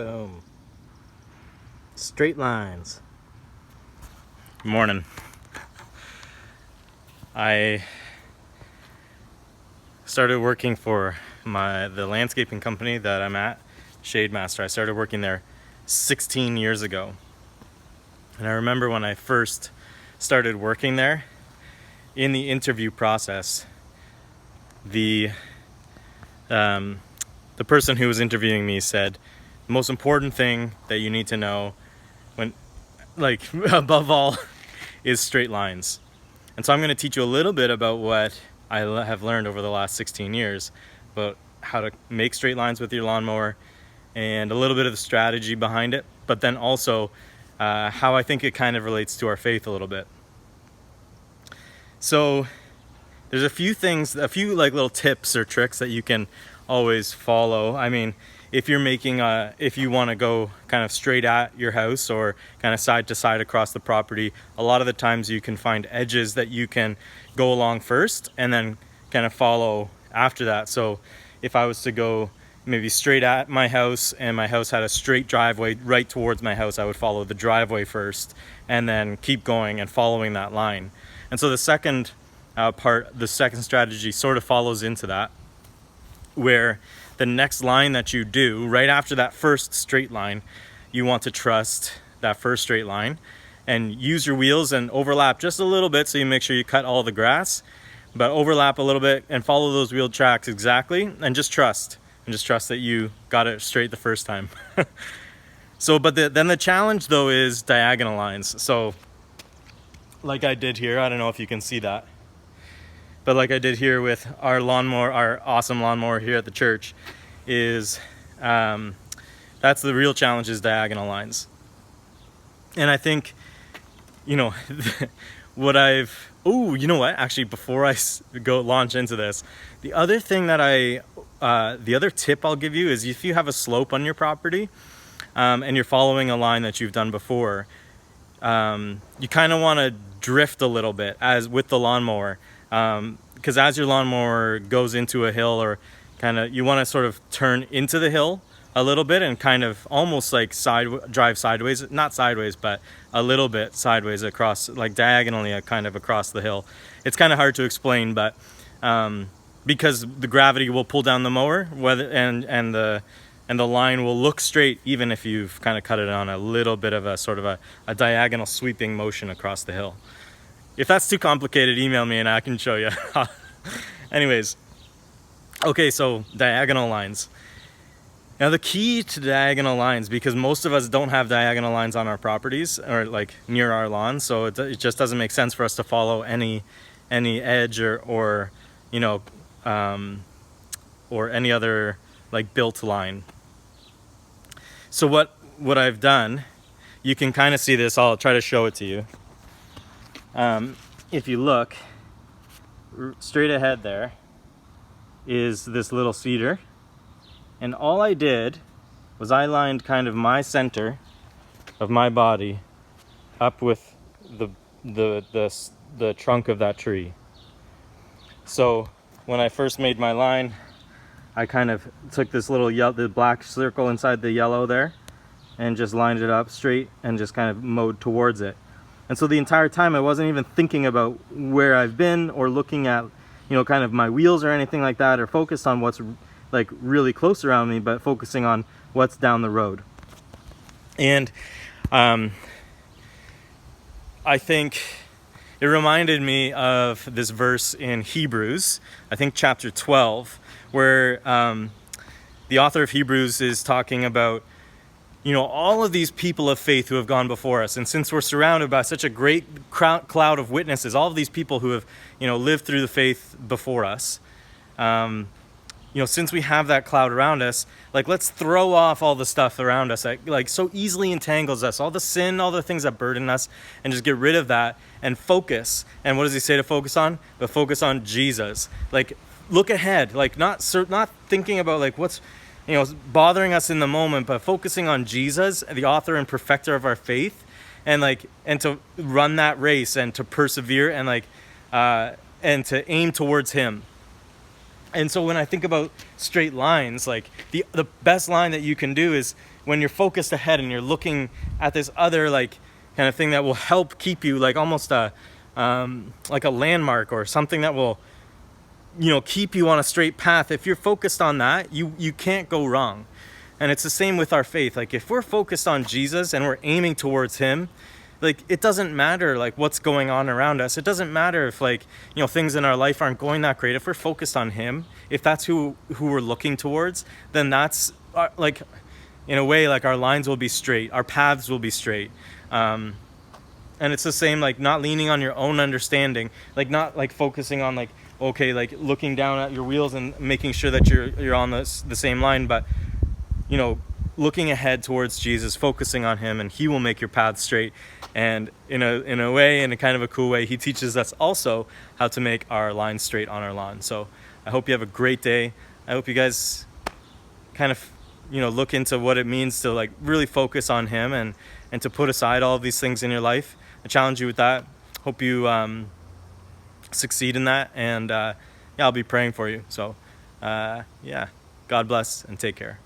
Boom. Straight lines. Good morning. I started working for the landscaping company that I'm at, Shade Master. I started working there 16 years ago. And I remember when I first started working there, in the interview process, the person who was interviewing me said, the most important thing that you need to know when, above all, is straight lines. And so I'm going to teach you a little bit about what I have learned over the last 16 years about how to make straight lines with your lawnmower and a little bit of the strategy behind it, but then also how I think it kind of relates to our faith a little bit. So there's a few little tips or tricks that you can always follow. I mean, if you want to go kind of straight at your house or kind of side to side across the property, a lot of the times you can find edges that you can go along first and then kind of follow after that. So if I was to go maybe straight at my house and my house had a straight driveway right towards my house, I would follow the driveway first and then keep going and following that line. And so the second strategy sort of follows into that, where the next line that you do right after that first straight line, you want to trust that first straight line and use your wheels and overlap just a little bit so you make sure you cut all the grass, but overlap a little bit and follow those wheel tracks exactly and just trust that you got it straight the first time. Then the challenge though is diagonal lines. So like I did here, I don't know if you can see that, but like I did here with our lawnmower, our awesome lawnmower here at the church, is that's the real challenge, is diagonal lines. And I think, actually, before I go launch into this, the other tip I'll give you is if you have a slope on your property and you're following a line that you've done before, you kind of want to drift a little bit as with the lawnmower. Because as your lawnmower goes into a hill, or you want to sort of turn into the hill a little bit and kind of almost like drive sideways, not sideways, but a little bit sideways across, like diagonally kind of across the hill. It's kind of hard to explain, but because the gravity will pull down the mower, and the line will look straight even if you've kind of cut it on a little bit of a sort of a diagonal sweeping motion across the hill. If that's too complicated, email me and I can show you. Anyways, okay, so diagonal lines. Now the key to diagonal lines, because most of us don't have diagonal lines on our properties or like near our lawns, so it just doesn't make sense for us to follow any edge or any other like built line. So what I've done, you can kind of see this. I'll try to show it to you. If you look straight ahead, there is this little cedar, and all I did was I lined kind of my center of my body up with the trunk of that tree. So when I first made my line, I kind of took this the black circle inside the yellow there and just lined it up straight and just kind of mowed towards it. And so the entire time I wasn't even thinking about where I've been or looking at, kind of my wheels or anything like that, or focused on what's like really close around me, but focusing on what's down the road. And I think it reminded me of this verse in Hebrews, I think chapter 12, where the author of Hebrews is talking about all of these people of faith who have gone before us. And since we're surrounded by such a great cloud of witnesses, all of these people who have, lived through the faith before us, since we have that cloud around us, like, let's throw off all the stuff around us that like so easily entangles us, all the sin, all the things that burden us, and just get rid of that and focus. And what does he say to focus on? But focus on Jesus. Like, look ahead, like not thinking about like what's bothering us in the moment, but focusing on Jesus, the author and perfecter of our faith, and to run that race and to persevere and to aim towards him. And so when I think about straight lines, like the best line that you can do is when you're focused ahead and you're looking at this other like kind of thing that will help keep you like almost a like a landmark or something that will, you know, keep you on a straight path. If you're focused on that, you can't go wrong. And it's the same with our faith. Like if we're focused on Jesus and we're aiming towards him, like it doesn't matter like what's going on around us. It doesn't matter if like, you know, things in our life aren't going that great. If we're focused on him, if that's who we're looking towards, then that's like in a way like our lines will be straight, our paths will be straight. And it's the same, like not leaning on your own understanding, like not like focusing on like, okay, like looking down at your wheels and making sure that you're on the same line, but you know, looking ahead towards Jesus, focusing on him, and he will make your path straight. And in a way, in a kind of a cool way, he teaches us also how to make our lines straight on our lawn. So I hope you have a great day. I hope you guys kind of, you know, look into what it means to like really focus on him and to put aside all of these things in your life. I challenge you with that. Hope you succeed in that, and yeah, I'll be praying for you. So yeah, God bless and take care.